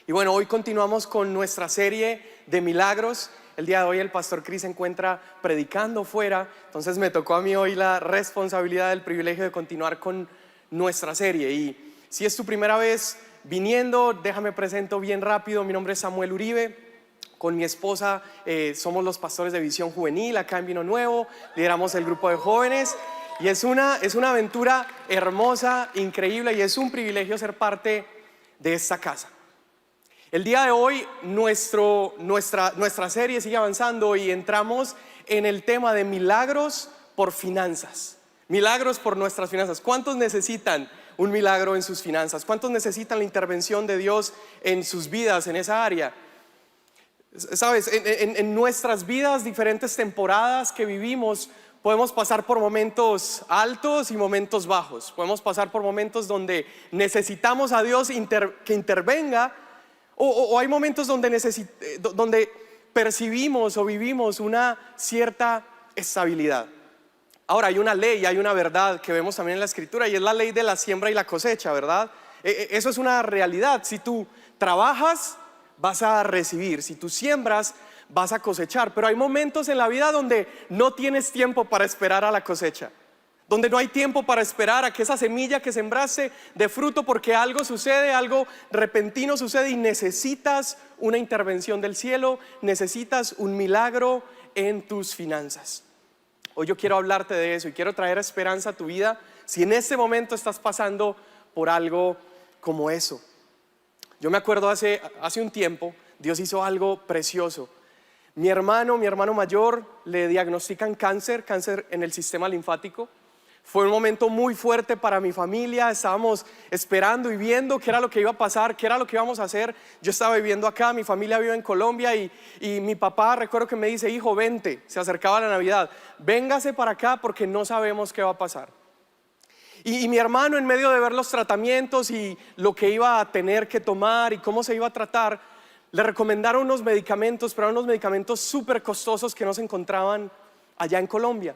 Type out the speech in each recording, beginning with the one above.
Y bueno, hoy continuamos con nuestra serie de milagros. El día de hoy el pastor Chris se encuentra predicando fuera, entonces me tocó a mí hoy la responsabilidad, el privilegio de continuar con nuestra serie. Y si es tu primera vez viniendo, déjame presento bien rápido. Mi nombre es Samuel Uribe. Con mi esposa somos los pastores de Visión Juvenil acá en Vino Nuevo, lideramos el grupo de jóvenes y es una aventura hermosa, increíble, y es un privilegio ser parte de esta casa. El día de hoy nuestra serie sigue avanzando y entramos en el tema de milagros por finanzas. Milagros por nuestras finanzas. ¿Cuántos necesitan un milagro en sus finanzas? ¿Cuántos necesitan la intervención de Dios en sus vidas, en esa área? Sabes, en nuestras vidas, diferentes temporadas que vivimos, podemos pasar por momentos altos y momentos bajos. Podemos pasar por momentos donde necesitamos a Dios que intervenga, o hay momentos donde percibimos o vivimos una cierta estabilidad. Ahora, hay una ley, hay una verdad que vemos también en la Escritura, y es la ley de la siembra y la cosecha, ¿verdad? Eso es una realidad. Si tú trabajas, vas a recibir. Si tú siembras, vas a cosechar. Pero hay momentos en la vida donde no tienes tiempo para esperar a la cosecha, donde no hay tiempo para esperar a que esa semilla que sembraste dé fruto, porque algo sucede, algo repentino sucede y necesitas una intervención del cielo, necesitas un milagro en tus finanzas. Hoy yo quiero hablarte de eso y quiero traer esperanza a tu vida si en este momento estás pasando por algo como eso. Yo me acuerdo hace un tiempo, Dios hizo algo precioso. Mi hermano mayor le diagnostican cáncer en el sistema linfático. Fue un momento muy fuerte para mi familia. Estábamos esperando y viendo qué era lo que iba a pasar, qué era lo que íbamos a hacer. Yo estaba viviendo acá, mi familia vive en Colombia y mi papá, recuerdo que me dice: hijo, vente, se acercaba la Navidad, véngase para acá porque no sabemos qué va a pasar. Y mi hermano, en medio de ver los tratamientos y lo que iba a tener que tomar y cómo se iba a tratar, le recomendaron unos medicamentos, pero eran unos medicamentos súper costosos que no se encontraban allá en Colombia.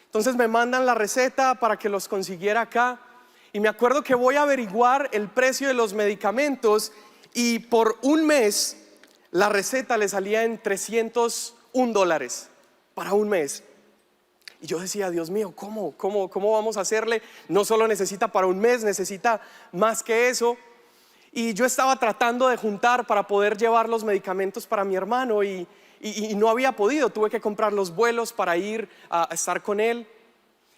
Entonces me mandan la receta para que los consiguiera acá, y me acuerdo que voy a averiguar el precio de los medicamentos, y por un mes la receta le salía en $301 para un mes. Y yo decía: Dios mío, ¿cómo vamos a hacerle? No solo necesita para un mes, necesita más que eso. Y yo estaba tratando de juntar para poder llevar los medicamentos para mi hermano y no había podido. Tuve que comprar los vuelos para ir a estar con él.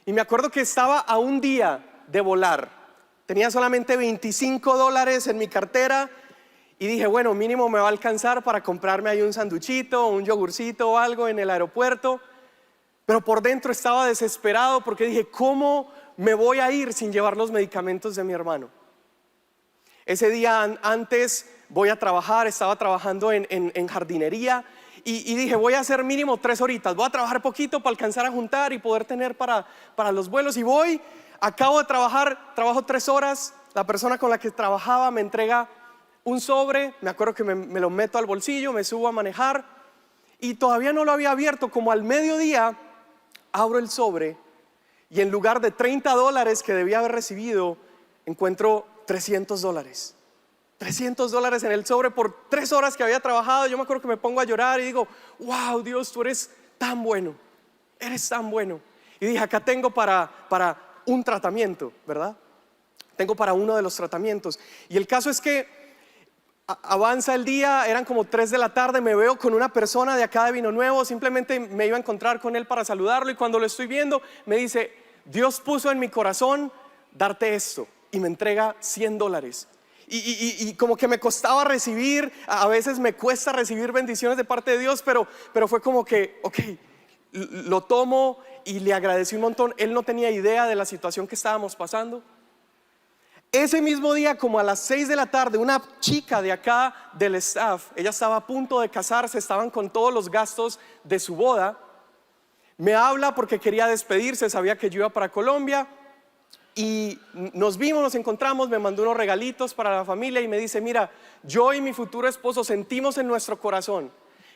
Y me acuerdo que estaba a un día de volar. Tenía solamente $25 en mi cartera y dije: bueno, mínimo me va a alcanzar para comprarme ahí un sanduchito, un yogurcito o algo en el aeropuerto. Pero por dentro estaba desesperado porque dije: ¿cómo me voy a ir sin llevar los medicamentos de mi hermano? Ese día antes voy a trabajar, estaba trabajando en jardinería y dije: voy a hacer mínimo 3 horitas, voy a trabajar poquito para alcanzar a juntar y poder tener para los vuelos. Y acabo de trabajar, trabajo 3 horas, la persona con la que trabajaba me entrega un sobre, me acuerdo que me lo meto al bolsillo, me subo a manejar y todavía no lo había abierto. Como al mediodía abro el sobre y en lugar de $30 que debía haber recibido, encuentro $300. $300 en el sobre por 3 horas que había trabajado. Yo me acuerdo que me pongo a llorar y digo: wow, Dios, tú eres tan bueno, eres tan bueno. Y dije: acá tengo para un tratamiento, ¿verdad? Tengo para uno de los tratamientos. Y el caso es que avanza el día, eran como 3 de la tarde, me veo con una persona de acá de Vino Nuevo, simplemente me iba a encontrar con él para saludarlo, y cuando lo estoy viendo me dice: Dios puso en mi corazón darte esto, y me entrega $100. Y como que me costaba recibir, a veces me cuesta recibir bendiciones de parte de Dios, pero fue como que, ok, lo tomo y le agradecí un montón. Él no tenía idea de la situación que estábamos pasando. Ese mismo día, como a las 6 de la tarde, una chica de acá del staff, ella estaba a punto de casarse, estaban con todos los gastos de su boda, me habla porque quería despedirse, sabía que yo iba para Colombia. Y nos vimos, nos encontramos, me mandó unos regalitos para la familia y me dice: mira, yo y mi futuro esposo sentimos en nuestro corazón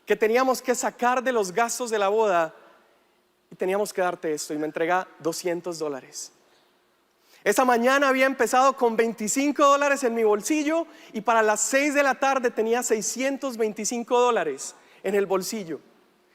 que teníamos que sacar de los gastos de la boda y teníamos que darte esto, y me entrega $200. Esa mañana había empezado con $25 en mi bolsillo y para las 6 de la tarde tenía $625 en el bolsillo.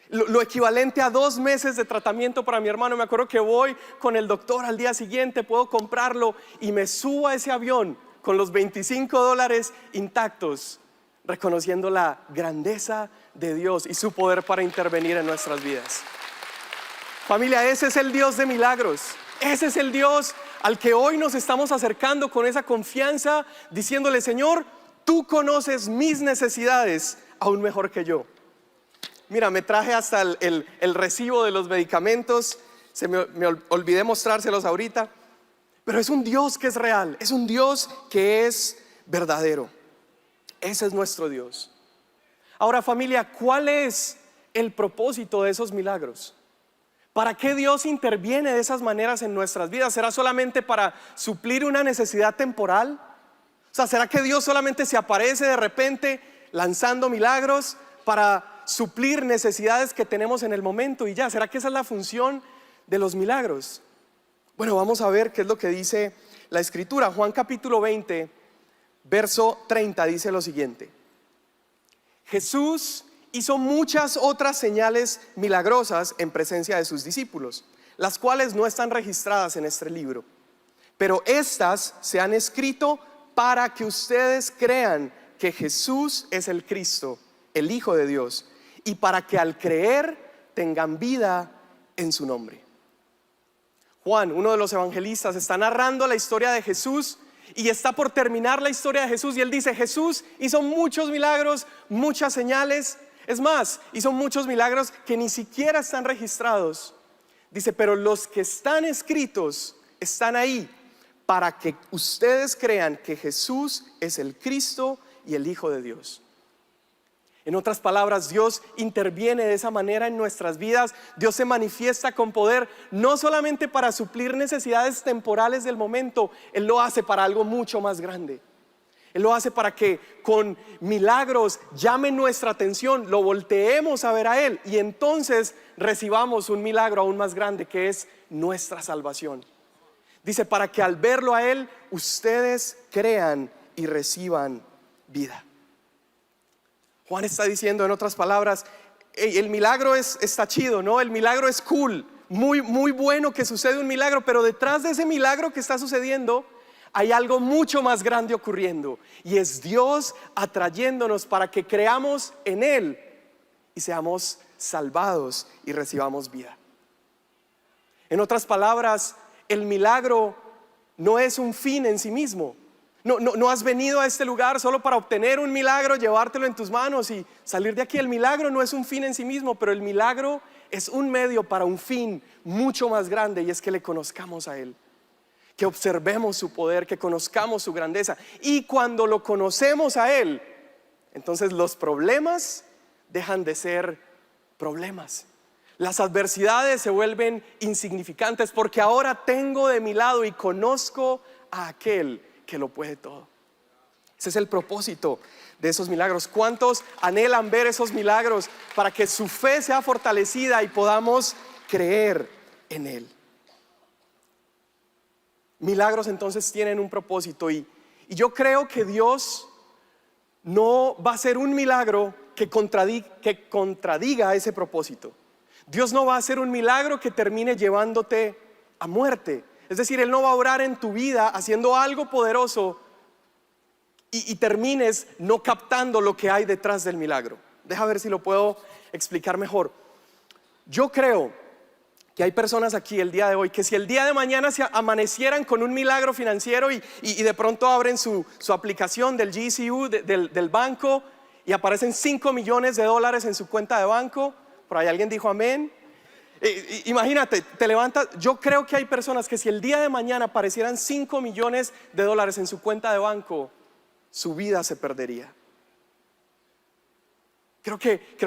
Lo equivalente a 2 meses de tratamiento para mi hermano. Me acuerdo que voy con el doctor al día siguiente, puedo comprarlo y me subo a ese avión con los $25 intactos, reconociendo la grandeza de Dios y su poder para intervenir en nuestras vidas. Familia, ese es el Dios de milagros. Ese es el Dios al que hoy nos estamos acercando con esa confianza, diciéndole: Señor, tú conoces mis necesidades aún mejor que yo. Mira, me traje hasta el recibo de los medicamentos. Me olvidé mostrárselos ahorita. Pero es un Dios que es real, es un Dios que es verdadero. Ese es nuestro Dios. Ahora, familia, ¿cuál es el propósito de esos milagros? ¿Para qué Dios interviene de esas maneras en nuestras vidas? ¿Será solamente para suplir una necesidad temporal? O sea, ¿será que Dios solamente se aparece de repente lanzando milagros para suplir necesidades que tenemos en el momento y ya? ¿Será que esa es la función de los milagros? Bueno, vamos a ver qué es lo que dice la Escritura. Juan capítulo 20, verso 30 dice lo siguiente: Jesús hizo muchas otras señales milagrosas en presencia de sus discípulos, las cuales no están registradas en este libro, pero estas se han escrito para que ustedes crean que Jesús es el Cristo, el Hijo de Dios, y para que al creer tengan vida en su nombre. Juan, uno de los evangelistas, está narrando la historia de Jesús y está por terminar la historia de Jesús, y él dice: Jesús hizo muchos milagros, muchas señales. Es más, hizo muchos milagros que ni siquiera están registrados. Dice: pero los que están escritos están ahí para que ustedes crean que Jesús es el Cristo y el Hijo de Dios. En otras palabras, Dios interviene de esa manera en nuestras vidas. Dios se manifiesta con poder, no solamente para suplir necesidades temporales del momento. Él lo hace para algo mucho más grande. Él lo hace para que con milagros llame nuestra atención, lo volteemos a ver a Él y entonces recibamos un milagro aún más grande, que es nuestra salvación. Dice: para que al verlo a Él ustedes crean y reciban vida. Juan está diciendo, en otras palabras: hey, el milagro está chido, ¿no? El milagro es cool, muy bueno que sucede un milagro, pero detrás de ese milagro que está sucediendo hay algo mucho más grande ocurriendo, y es Dios atrayéndonos para que creamos en Él y seamos salvados y recibamos vida. En otras palabras, el milagro no es un fin en sí mismo. No has venido a este lugar solo para obtener un milagro, llevártelo en tus manos y salir de aquí. El milagro no es un fin en sí mismo, pero el milagro es un medio para un fin mucho más grande, y es que le conozcamos a Él, que observemos su poder, que conozcamos su grandeza. Y cuando lo conocemos a Él, entonces los problemas dejan de ser problemas. Las adversidades se vuelven insignificantes, porque ahora tengo de mi lado y conozco a aquel que lo puede todo. Ese es el propósito de esos milagros. ¿Cuántos anhelan ver esos milagros para que su fe sea fortalecida y podamos creer en Él? Milagros entonces tienen un propósito, y yo creo que Dios no va a hacer un milagro que contradiga ese propósito. Dios no va a hacer un milagro que termine llevándote a muerte. Es decir, Él no va a obrar en tu vida haciendo algo poderoso y termines no captando lo que hay detrás del milagro. Deja ver si lo puedo explicar mejor. Yo creo que hay personas aquí el día de hoy que si el día de mañana se amanecieran con un milagro financiero y de pronto abren su aplicación del GCU, del banco, y aparecen $5 millones en su cuenta de banco. Por ahí alguien dijo amén. Imagínate, te levantas. Yo creo que hay personas que si el día de mañana aparecieran $5 millones en su cuenta de banco, su vida se perdería. Creo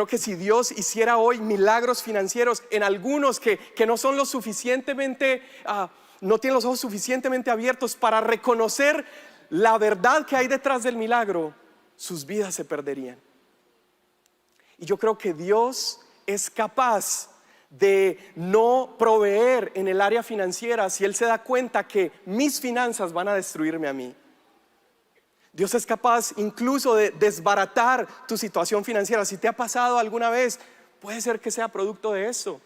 que si Dios hiciera hoy milagros financieros en algunos que no son lo suficientemente, no tienen los ojos suficientemente abiertos para reconocer la verdad que hay detrás del milagro, sus vidas se perderían. Y yo creo que Dios es capaz de no proveer en el área financiera si Él se da cuenta que mis finanzas van a destruirme a mí. Dios es capaz incluso de desbaratar tu situación financiera. Si te ha pasado alguna vez, puede ser que sea producto de eso.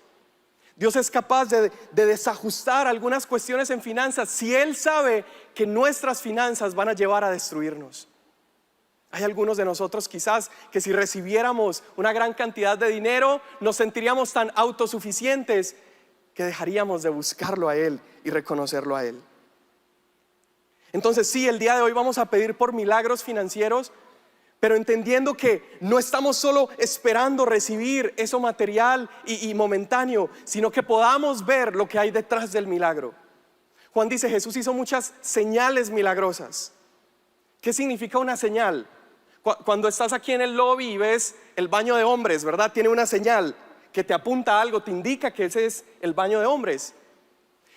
Dios es capaz de desajustar algunas cuestiones en finanzas si Él sabe que nuestras finanzas van a llevar a destruirnos. Hay algunos de nosotros quizás que si recibiéramos una gran cantidad de dinero nos sentiríamos tan autosuficientes que dejaríamos de buscarlo a Él y reconocerlo a Él. Entonces sí, el día de hoy vamos a pedir por milagros financieros, pero entendiendo que no estamos solo esperando recibir eso material y momentáneo, sino que podamos ver lo que hay detrás del milagro. Juan dice, Jesús hizo muchas señales milagrosas. ¿Qué significa una señal? Cuando estás aquí en el lobby y ves el baño de hombres, ¿verdad? Tiene una señal que te apunta a algo, te indica que ese es el baño de hombres.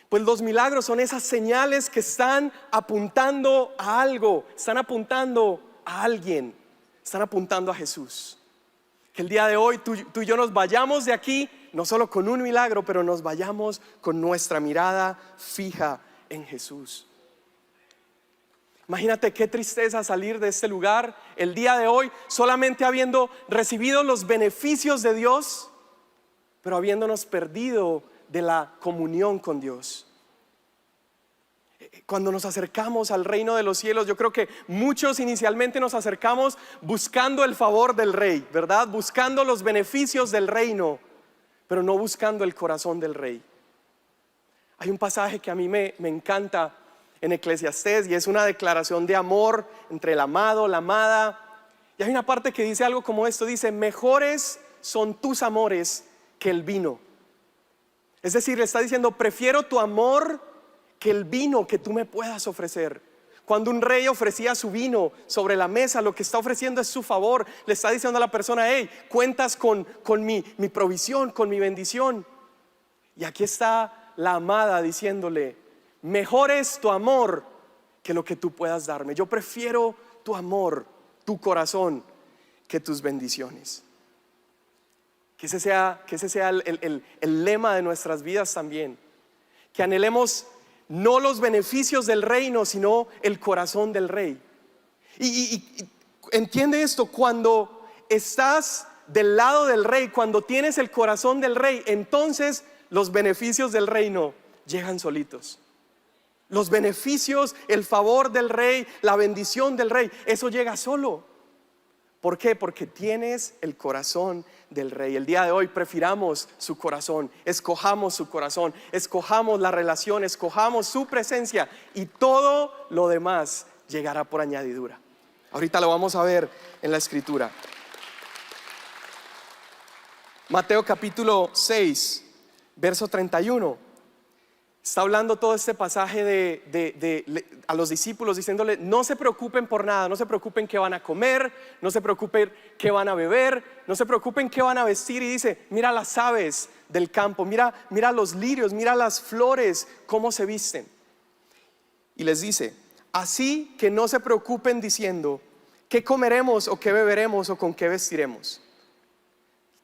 Pues los milagros son esas señales que están apuntando a algo, están apuntando a alguien, están apuntando a Jesús. Que el día de hoy tú y yo nos vayamos de aquí, no solo con un milagro, pero nos vayamos con nuestra mirada fija en Jesús. Imagínate qué tristeza salir de este lugar el día de hoy solamente habiendo recibido los beneficios de Dios, pero habiéndonos perdido de la comunión con Dios. Cuando nos acercamos al reino de los cielos, yo creo que muchos inicialmente nos acercamos buscando el favor del rey, ¿verdad? Buscando los beneficios del reino, pero no buscando el corazón del rey. Hay un pasaje que a mí me encanta en Eclesiastés y es una declaración de amor entre el amado, la amada. Y hay una parte que dice algo como esto, dice, mejores son tus amores que el vino. Es decir, le está diciendo, prefiero tu amor que el vino que tú me puedas ofrecer. Cuando un rey ofrecía su vino sobre la mesa, lo que está ofreciendo es su favor. Le está diciendo a la persona, hey, cuentas con mi provisión, con mi bendición. Y aquí está la amada diciéndole, mejor es tu amor que lo que tú puedas darme. Yo prefiero tu amor, tu corazón, que tus bendiciones. Que ese sea el lema de nuestras vidas también. Que anhelemos no los beneficios del reino, sino el corazón del rey. Y entiende esto, cuando estás del lado del rey, cuando tienes el corazón del rey, entonces los beneficios del reino llegan solitos. Los beneficios, el favor del rey, la bendición del rey, eso llega solo. ¿Por qué? Porque tienes el corazón del rey. El día de hoy prefiramos su corazón, escojamos su corazón, escojamos la relación, escojamos su presencia y todo lo demás llegará por añadidura. Ahorita lo vamos a ver en la escritura. Mateo capítulo 6, verso 31. Está hablando todo este pasaje a los discípulos diciéndole, no se preocupen por nada, no se preocupen qué van a comer, no se preocupen qué van a beber, no se preocupen qué van a vestir. Y dice, mira las aves del campo, mira los lirios, mira las flores, cómo se visten. Y les dice, así que no se preocupen diciendo, ¿qué comeremos o qué beberemos o con qué vestiremos?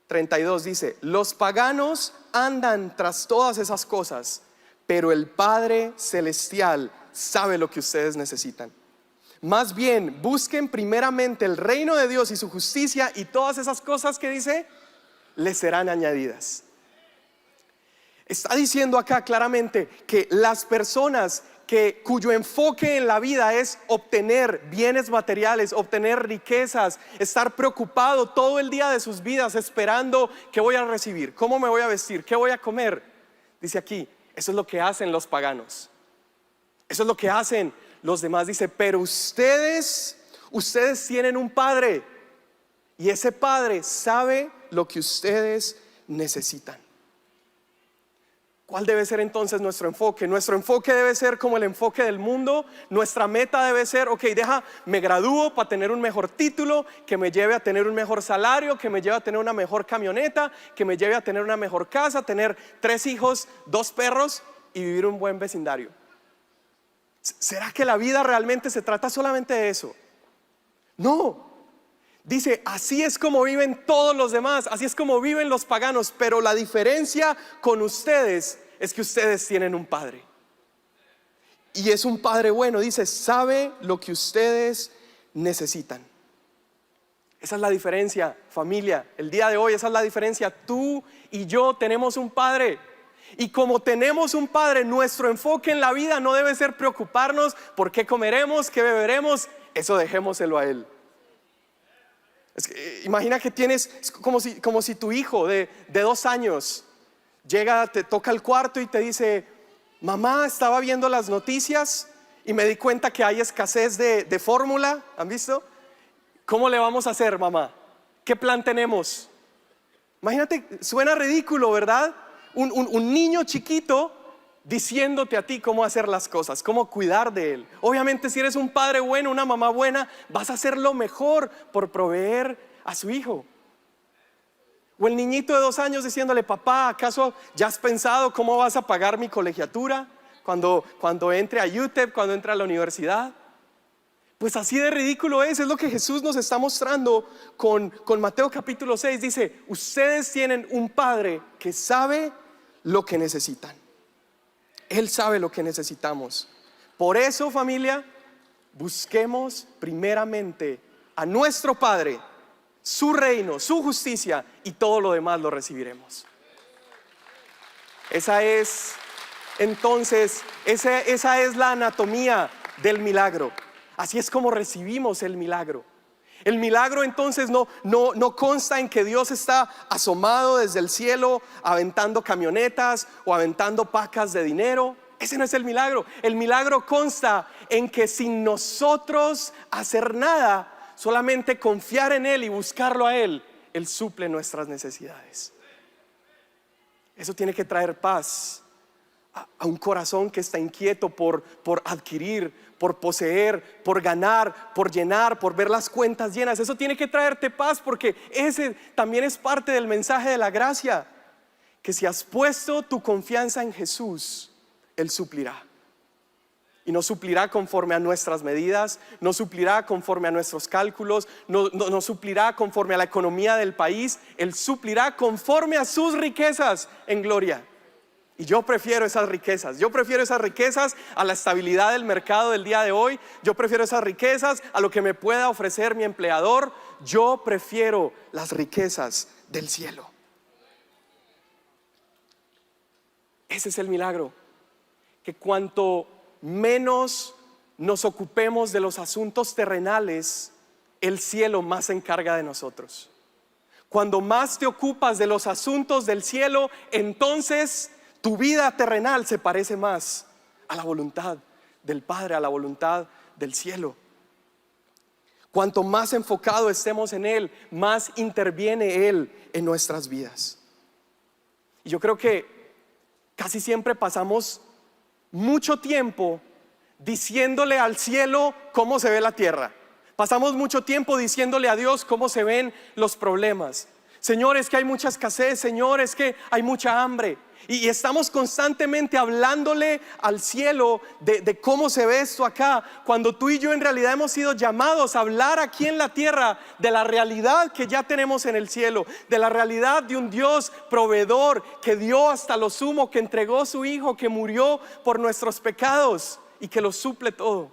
32 dice, los paganos andan tras todas esas cosas, pero el Padre Celestial sabe lo que ustedes necesitan. Más bien, busquen primeramente el reino de Dios y su justicia, y todas esas cosas que dice, les serán añadidas. Está diciendo acá claramente que las personas cuyo enfoque en la vida es obtener bienes materiales, obtener riquezas, estar preocupado todo el día de sus vidas esperando qué voy a recibir, cómo me voy a vestir, qué voy a comer. Dice aquí, eso es lo que hacen los paganos. Eso es lo que hacen los demás. Dice, pero ustedes tienen un Padre, y ese Padre sabe lo que ustedes necesitan. ¿Cuál debe ser entonces nuestro enfoque? Nuestro enfoque debe ser como el enfoque del mundo. Nuestra meta debe ser, ok, me gradúo para tener un mejor título, que me lleve a tener un mejor salario, que me lleve a tener una mejor camioneta, que me lleve a tener una mejor casa, tener 3 hijos, 2 perros y vivir un buen vecindario. ¿Será que la vida realmente se trata solamente de eso? No. Dice, así es como viven todos los demás, así es como viven los paganos, pero la diferencia con ustedes es que ustedes tienen un Padre. Y es un Padre bueno, dice, sabe lo que ustedes necesitan. Esa es la diferencia, familia. El día de hoy esa es la diferencia. Tú y yo tenemos un Padre. Y como tenemos un Padre, nuestro enfoque en la vida no debe ser preocuparnos por qué comeremos, qué beberemos. Eso dejémoselo a Él. Imagina que tienes, es como si tu hijo de 2 años llega, te toca el cuarto y te dice: mamá, estaba viendo las noticias y me di cuenta que hay escasez de fórmula. ¿Han visto? ¿Cómo le vamos a hacer, mamá? ¿Qué plan tenemos? Imagínate, suena ridículo, ¿verdad? Un niño chiquito diciéndote a ti cómo hacer las cosas, cómo cuidar de él. Obviamente, si eres un padre bueno, una mamá buena, vas a hacer lo mejor por proveer a su hijo. O el niñito de 2 años diciéndole: papá, ¿acaso ya has pensado cómo vas a pagar mi colegiatura cuando entre a UTEP, cuando entre a la universidad? Pues así de ridículo es lo que Jesús nos está mostrando con Mateo capítulo 6. Dice: ustedes tienen un Padre que sabe lo que necesitan. Él sabe lo que necesitamos. Por eso, familia, busquemos primeramente a nuestro Padre, su reino, su justicia, y todo lo demás lo recibiremos. Esa es la anatomía del milagro. Así es como recibimos el milagro. El milagro entonces no consta en que Dios está asomado desde el cielo aventando camionetas o aventando pacas de dinero. Ese no es el milagro. El milagro consta en que sin nosotros hacer nada, solamente confiar en Él y buscarlo a Él, Él suple nuestras necesidades. Eso tiene que traer paz a un corazón que está inquieto por adquirir, por poseer, por ganar, por llenar, por ver las cuentas llenas. Eso tiene que traerte paz, porque ese también es parte del mensaje de la gracia, que si has puesto tu confianza en Jesús, Él suplirá. Y no suplirá conforme a nuestras medidas, no suplirá conforme a nuestros cálculos, no suplirá conforme a la economía del país. Él suplirá conforme a sus riquezas en gloria. Y yo prefiero esas riquezas. Yo prefiero esas riquezas a la estabilidad del mercado del día de hoy. Yo prefiero esas riquezas a lo que me pueda ofrecer mi empleador. Yo prefiero las riquezas del cielo. Ese es el milagro. Que cuanto menos nos ocupemos de los asuntos terrenales, el cielo más se encarga de nosotros. Cuando más te ocupas de los asuntos del cielo, entonces tu vida terrenal se parece más a la voluntad del Padre, a la voluntad del cielo. Cuanto más enfocado estemos en Él, más interviene Él en nuestras vidas. Y yo creo que casi siempre pasamos mucho tiempo diciéndole al cielo cómo se ve la tierra. Pasamos mucho tiempo diciéndole a Dios cómo se ven los problemas. Señor, es que hay mucha escasez. Señor, es que hay mucha hambre. Y estamos constantemente hablándole al cielo de cómo se ve esto acá, cuando tú y yo en realidad hemos sido llamados a hablar aquí en la tierra de la realidad que ya tenemos en el cielo, de la realidad de un Dios proveedor que dio hasta lo sumo, que entregó a su Hijo, que murió por nuestros pecados y que lo suple todo.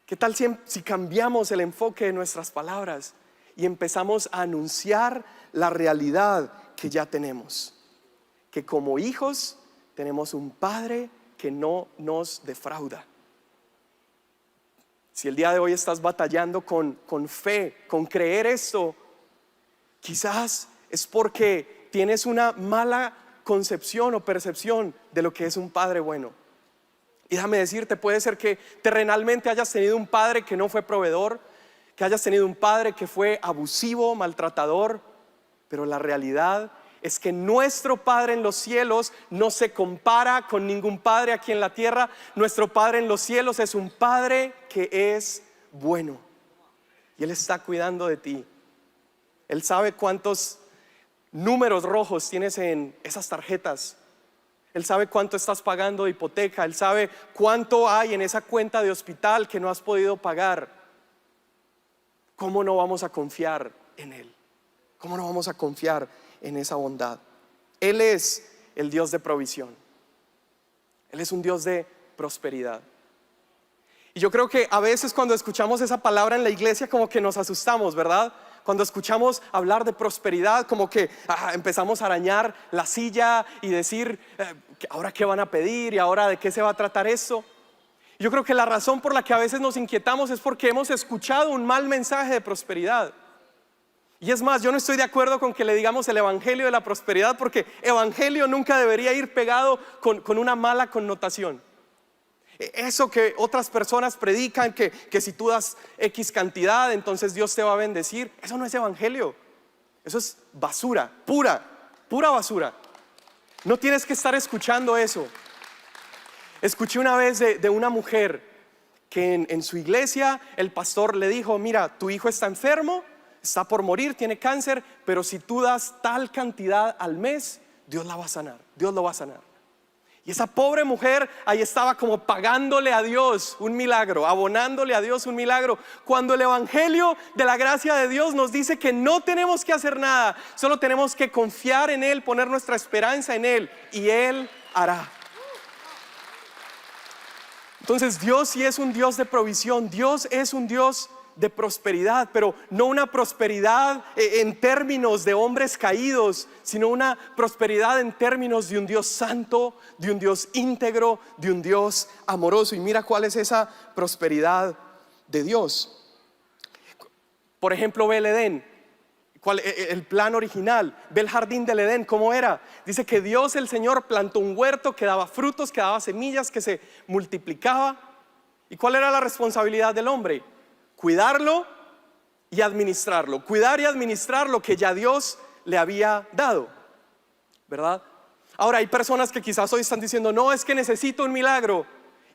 ¿Qué tal si cambiamos el enfoque de nuestras palabras y empezamos a anunciar la realidad que ya tenemos? Que como hijos tenemos un Padre que no nos defrauda. Si el día de hoy estás batallando con fe, con creer esto, quizás es porque tienes una mala concepción o percepción de lo que es un Padre bueno. Y déjame decirte, puede ser que terrenalmente hayas tenido un padre que no fue proveedor, que hayas tenido un padre que fue abusivo, maltratador, pero la realidad es que nuestro Padre en los cielos no se compara con ningún padre aquí en la tierra. Nuestro Padre en los cielos es un Padre que es bueno, y Él está cuidando de ti. Él sabe cuántos números rojos tienes en esas tarjetas. Él sabe cuánto estás pagando de hipoteca. Él sabe cuánto hay en esa cuenta de hospital que no has podido pagar. ¿cómo no vamos a confiar en Él? ¿Cómo no vamos a confiar en esa bondad? Él es el Dios de provisión. Él es un Dios de prosperidad. Y yo creo que a veces cuando escuchamos esa palabra en la iglesia como que nos asustamos, ¿verdad? Cuando escuchamos hablar de prosperidad como que empezamos a arañar la silla y decir, ¿ahora qué van a pedir? ¿Y ahora de qué se va a tratar esto? Yo creo que la razón por la que a veces nos inquietamos es porque hemos escuchado un mal mensaje de prosperidad. Y es más, yo no estoy de acuerdo con que le digamos el evangelio de la prosperidad, porque evangelio nunca debería ir pegado con una mala connotación. Eso que otras personas predican, que si tú das X cantidad, entonces Dios te va a bendecir, eso no es evangelio. Eso es basura, pura basura. No tienes que estar escuchando eso. Escuché una vez de una mujer que en su iglesia el pastor le dijo, mira, tu hijo está enfermo, está por morir, tiene cáncer, pero si tú das tal cantidad al mes, Dios la va a sanar, Dios lo va a sanar. Y esa pobre mujer ahí estaba como pagándole a Dios un milagro, abonándole a Dios un milagro, cuando el evangelio de la gracia de Dios nos dice que no tenemos que hacer nada, solo tenemos que confiar en Él, poner nuestra esperanza en Él y Él hará. Entonces Dios sí es un Dios de provisión, Dios es un Dios de prosperidad, pero no una prosperidad en términos de hombres caídos, sino una prosperidad en términos de un Dios santo, de un Dios íntegro, de un Dios amoroso. Y mira cuál es esa prosperidad de Dios. Por ejemplo, ve el Edén, el plan original, ve el jardín del Edén, ¿cómo era? Dice que Dios el Señor plantó un huerto que daba frutos, que daba semillas, que se multiplicaba. ¿Y cuál era la responsabilidad del hombre? Cuidarlo y administrarlo. Cuidar y administrar lo que ya Dios le había dado, ¿verdad? Ahora hay personas que quizás hoy están diciendo, no, es que necesito un milagro.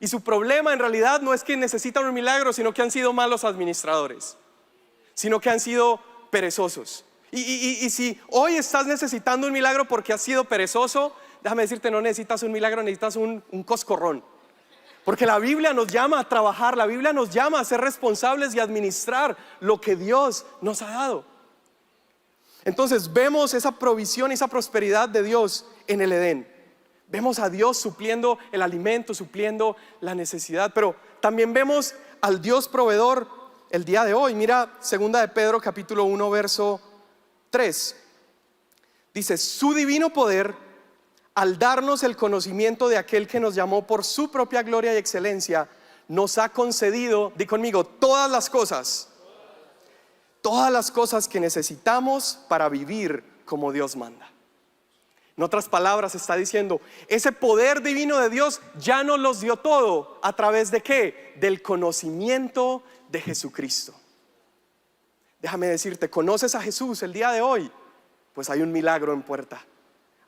Y su problema en realidad no es que necesitan un milagro, sino que han sido malos administradores, sino que han sido perezosos. Y si hoy estás necesitando un milagro porque has sido perezoso, déjame decirte, no necesitas un milagro, necesitas un coscorrón. Porque la Biblia nos llama a trabajar, la Biblia nos llama a ser responsables y administrar lo que Dios nos ha dado. Entonces vemos esa provisión y esa prosperidad de Dios en el Edén. Vemos a Dios supliendo el alimento, supliendo la necesidad, pero también vemos al Dios proveedor el día de hoy. Mira 2 de Pedro capítulo 1 verso 3. Dice, su divino poder al darnos el conocimiento de aquel que nos llamó por su propia gloria y excelencia, nos ha concedido, di conmigo, todas las cosas que necesitamos para vivir como Dios manda. En otras palabras está diciendo, ese poder divino de Dios ya nos los dio todo. ¿A través de qué? Del conocimiento de Jesucristo. Déjame decirte, ¿conoces a Jesús el día de hoy? Pues hay un milagro en puerta.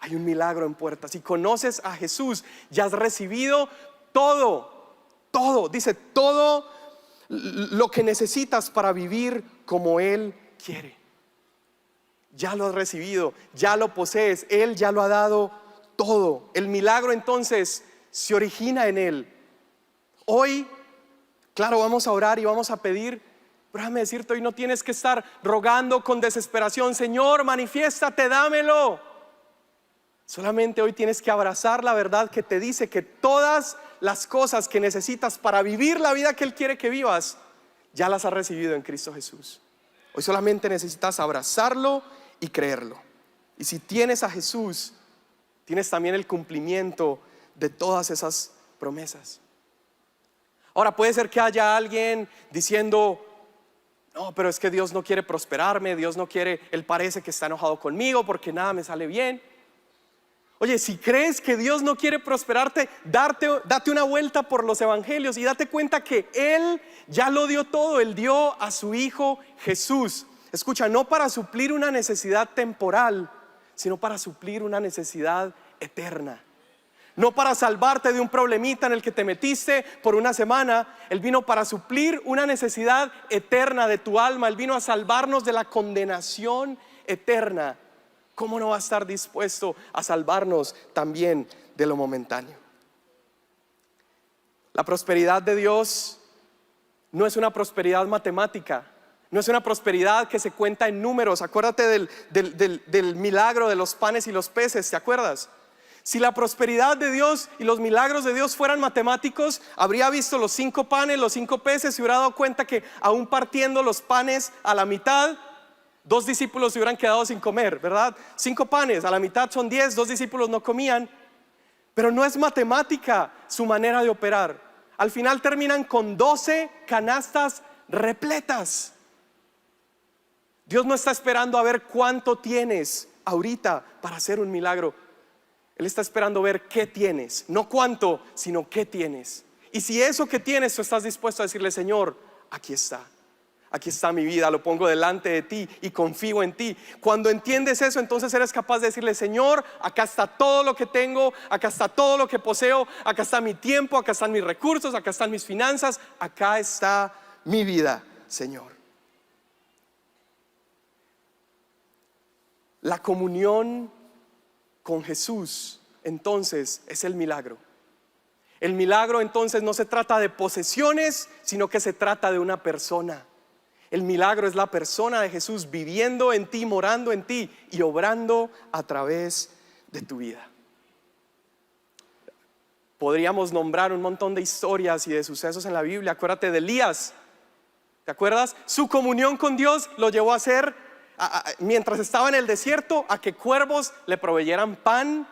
Hay un milagro en puerta. Si conoces a Jesús, ya has recibido todo, dice, todo lo que necesitas para vivir como Él quiere. Ya lo has recibido, ya lo posees, Él ya lo ha dado todo. El milagro entonces se origina en Él. Hoy, claro, vamos a orar y vamos a pedir, pero déjame decirte, hoy no tienes que estar rogando con desesperación, Señor, manifiéstate, dámelo. Solamente hoy tienes que abrazar la verdad que te dice que todas las cosas que necesitas para vivir la vida que Él quiere que vivas, ya las has recibido en Cristo Jesús. Hoy solamente necesitas abrazarlo y creerlo. Y si tienes a Jesús, tienes también el cumplimiento de todas esas promesas. Ahora puede ser que haya alguien diciendo, no, pero es que Dios no quiere prosperarme, Dios no quiere, Él parece que está enojado conmigo porque nada me sale bien. Oye, si crees que Dios no quiere prosperarte, date una vuelta por los evangelios y date cuenta que Él ya lo dio todo. Él dio a su Hijo Jesús. Escucha, no para suplir una necesidad temporal, sino para suplir una necesidad eterna. No para salvarte de un problemita en el que te metiste por una semana. Él vino para suplir una necesidad eterna de tu alma. Él vino a salvarnos de la condenación eterna. ¿Cómo no va a estar dispuesto a salvarnos también de lo momentáneo? La prosperidad de Dios no es una prosperidad matemática. No es una prosperidad que se cuenta en números. Acuérdate del milagro de los panes y los peces, ¿te acuerdas? Si la prosperidad de Dios y los milagros de Dios fueran matemáticos, habría visto los 5 panes, los 5 peces, y hubiera dado cuenta que aún partiendo los panes a la mitad, 2 discípulos se hubieran quedado sin comer, ¿verdad? 5 panes, a la mitad son 10, 2 discípulos no comían. Pero no es matemática su manera de operar. Al final terminan con 12 canastas repletas. Dios no está esperando a ver cuánto tienes ahorita para hacer un milagro. Él está esperando ver qué tienes, no cuánto, sino qué tienes. Y si eso que tienes tú estás dispuesto a decirle: Señor, aquí está mi vida, lo pongo delante de ti y confío en ti. Cuando entiendes eso, entonces eres capaz de decirle: Señor, acá está todo lo que tengo, acá está todo lo que poseo, acá está mi tiempo, acá están mis recursos, acá están mis finanzas, acá está mi vida, Señor. La comunión con Jesús entonces es el milagro. El milagro entonces no se trata de posesiones, sino que se trata de una persona. El milagro es la persona de Jesús viviendo en ti, morando en ti y obrando a través de tu vida. Podríamos nombrar un montón de historias y de sucesos en la Biblia. Acuérdate de Elías, ¿te acuerdas? Su comunión con Dios lo llevó a hacer, mientras estaba en el desierto, a que cuervos le proveyeran pan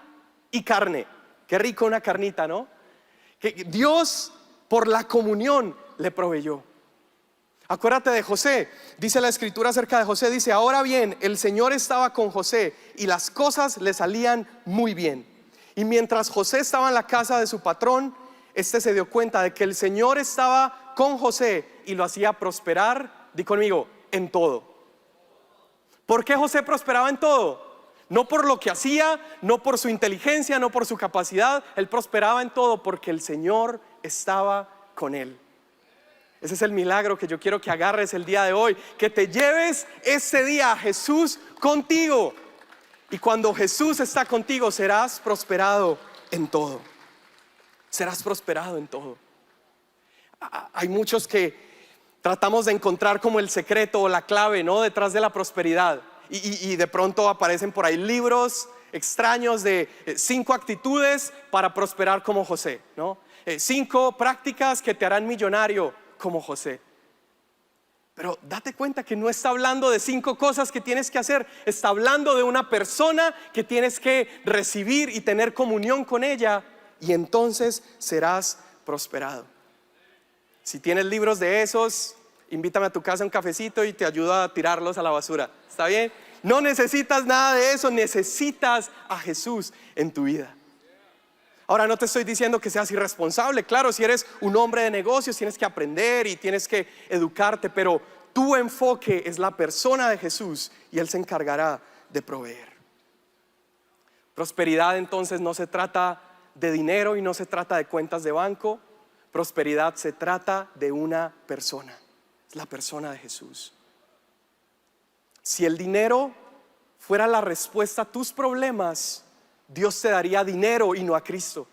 y carne. Qué rico una carnita, ¿no? Que Dios por la comunión le proveyó. Acuérdate de José. Dice la escritura acerca de José, dice: ahora bien, el Señor estaba con José y las cosas le salían muy bien. Y mientras José estaba en la casa de su patrón, este se dio cuenta de que el Señor estaba con José y lo hacía prosperar, di conmigo, en todo. ¿Por qué José prosperaba en todo? No por lo que hacía, no por su inteligencia, no por su capacidad. Él prosperaba en todo porque el Señor estaba con él. Ese es el milagro que yo quiero que agarres el día de hoy, que te lleves ese día a Jesús contigo. Y cuando Jesús está contigo, serás prosperado en todo. Serás prosperado en todo. Hay muchos que tratamos de encontrar como el secreto o la clave, ¿no?, detrás de la prosperidad. Y de pronto aparecen por ahí libros extraños de 5 actitudes para prosperar como José, ¿no? 5 prácticas que te harán millonario como José. Pero date cuenta que no está hablando de 5 cosas que tienes que hacer. Está hablando de una persona que tienes que recibir y tener comunión con ella, y entonces serás prosperado. Si tienes libros de esos, invítame a tu casa a un cafecito y te ayudo a tirarlos a la basura. ¿Está bien? No necesitas nada de eso, necesitas a Jesús en tu vida. Ahora, no te estoy diciendo que seas irresponsable. Claro, si eres un hombre de negocios tienes que aprender y tienes que educarte, pero tu enfoque es la persona de Jesús y Él se encargará de proveer. Prosperidad entonces no se trata de dinero y no se trata de cuentas de banco. Prosperidad se trata de una persona. Es la persona de Jesús. Si el dinero fuera la respuesta a tus problemas, Dios te daría dinero y no a Cristo.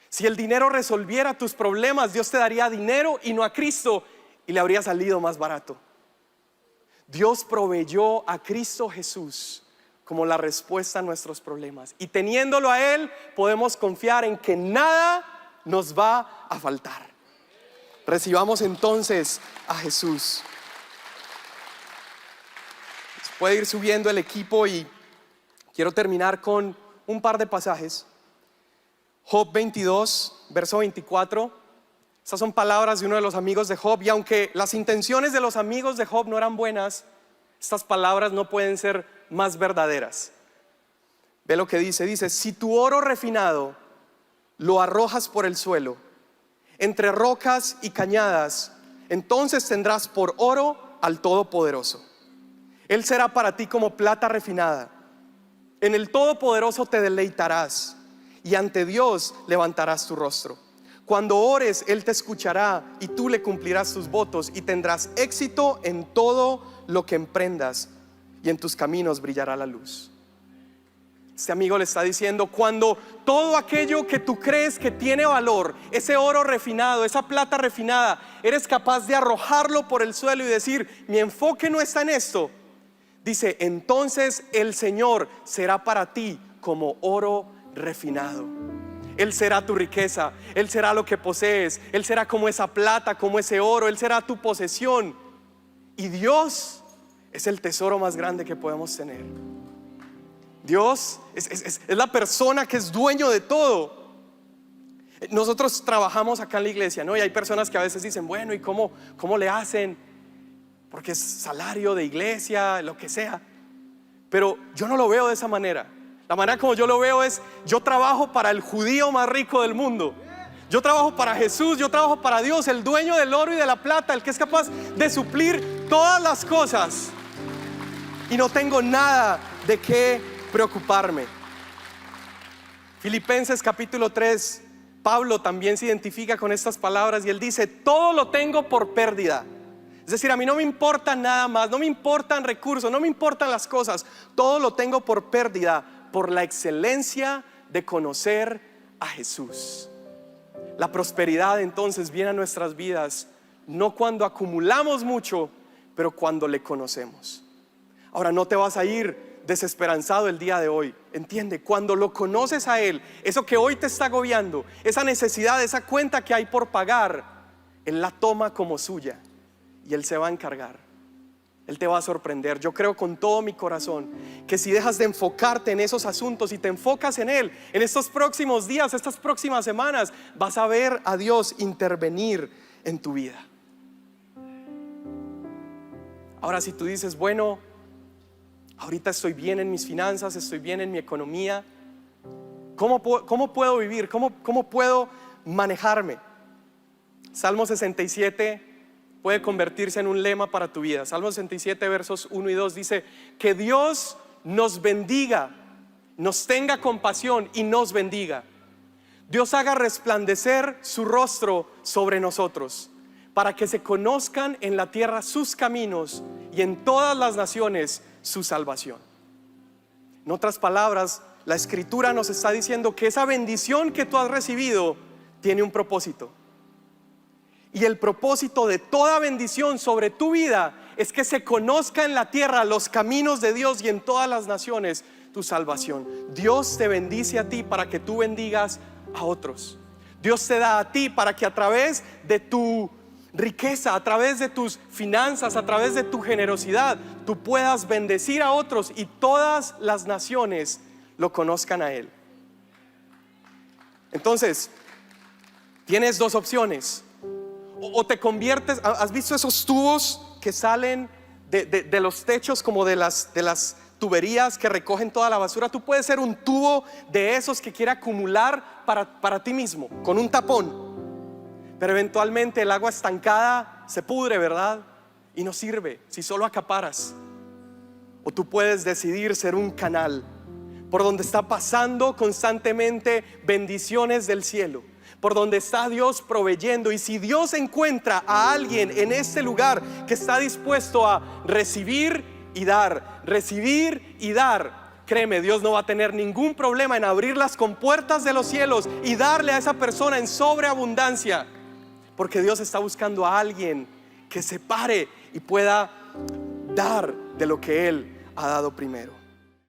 Si el dinero resolviera tus problemas, Dios te daría dinero y no a Cristo, y le habría salido más barato. Dios proveyó a Cristo Jesús como la respuesta a nuestros problemas, y teniéndolo a Él podemos confiar en que nada nos va a faltar. Recibamos entonces a Jesús. Puede ir subiendo el equipo y quiero terminar con un par de pasajes. Job 22, verso 24. Estas son palabras de uno de los amigos de Job, y aunque las intenciones de los amigos de Job no eran buenas, estas palabras no pueden ser más verdaderas. Ve lo que dice, si tu oro refinado lo arrojas por el suelo, entre rocas y cañadas, entonces tendrás por oro al Todopoderoso. Él será para ti como plata refinada. En el Todopoderoso te deleitarás, y ante Dios levantarás tu rostro. Cuando ores, Él te escuchará y tú le cumplirás tus votos, y tendrás éxito en todo lo que emprendas, y en tus caminos brillará la luz. Este amigo le está diciendo: cuando todo aquello que tú crees que tiene valor, ese oro refinado, esa plata refinada, eres capaz de arrojarlo por el suelo y decir: mi enfoque no está en esto. Dice: entonces el Señor será para ti como oro refinado. Él será tu riqueza, Él será lo que posees, Él será como esa plata, como ese oro, Él será tu posesión. Y Dios es el tesoro más grande que podemos tener. Dios es la persona que es dueño de todo. Nosotros trabajamos acá en la iglesia, ¿no? Y hay personas que a veces dicen: bueno, ¿y cómo le hacen? Porque es salario de iglesia, lo que sea. Pero yo no lo veo de esa manera. La manera como yo lo veo es: yo trabajo para el judío más rico del mundo. Yo trabajo para Jesús, yo trabajo para Dios, el dueño del oro y de la plata, el que es capaz de suplir todas las cosas. Y no tengo nada de qué preocuparme. Filipenses capítulo 3, Pablo también se identifica con estas palabras y él dice: todo lo tengo por pérdida. Es decir, a mí no me importa nada más, no me importan recursos, no me importan las cosas. Todo lo tengo por pérdida por la excelencia de conocer a Jesús. La prosperidad entonces viene a nuestras vidas no cuando acumulamos mucho, pero cuando le conocemos. Ahora, no te vas a ir desesperanzado el día de hoy. Entiende, cuando lo conoces a Él, eso que hoy te está agobiando, esa necesidad, esa cuenta que hay por pagar, Él la toma como suya y Él se va a encargar. Él te va a sorprender. Yo creo con todo mi corazón que si dejas de enfocarte en esos asuntos y te enfocas en Él, en estos próximos días, estas próximas semanas, vas a ver a Dios intervenir en tu vida. Ahora, si tú dices: bueno, ahorita estoy bien en mis finanzas, estoy bien en mi economía, ¿cómo puedo vivir? ¿Cómo puedo manejarme? Salmo 67 puede convertirse en un lema para tu vida. Salmo 67 versos 1 y 2 dice: que Dios nos bendiga, nos tenga compasión y nos bendiga. Dios haga resplandecer su rostro sobre nosotros, para que se conozcan en la tierra sus caminos y en todas las naciones su salvación. En otras palabras, la Escritura nos está diciendo que esa bendición que tú has recibido tiene un propósito. Y el propósito de toda bendición sobre tu vida es que se conozca en la tierra los caminos de Dios y en todas las naciones tu salvación. Dios te bendice a ti para que tú bendigas a otros. Dios te da a ti para que a través de tu riqueza, a través de tus finanzas, a través de tu generosidad, tú puedas bendecir a otros y todas las naciones lo conozcan a Él. Entonces, tienes dos opciones. O te conviertes, ¿has visto esos tubos que salen de los techos, como de las tuberías que recogen toda la basura? Tú puedes ser un tubo de esos que quiere acumular para ti mismo, con un tapón. Pero eventualmente el agua estancada se pudre, ¿verdad? Y no sirve si solo acaparas. O tú puedes decidir ser un canal por donde está pasando constantemente bendiciones del cielo, por donde está Dios proveyendo. Y si Dios encuentra a alguien en este lugar que está dispuesto a recibir y dar, créeme, Dios no va a tener ningún problema en abrir las compuertas de los cielos y darle a esa persona en sobreabundancia, porque Dios está buscando a alguien que se pare y pueda dar de lo que Él ha dado primero.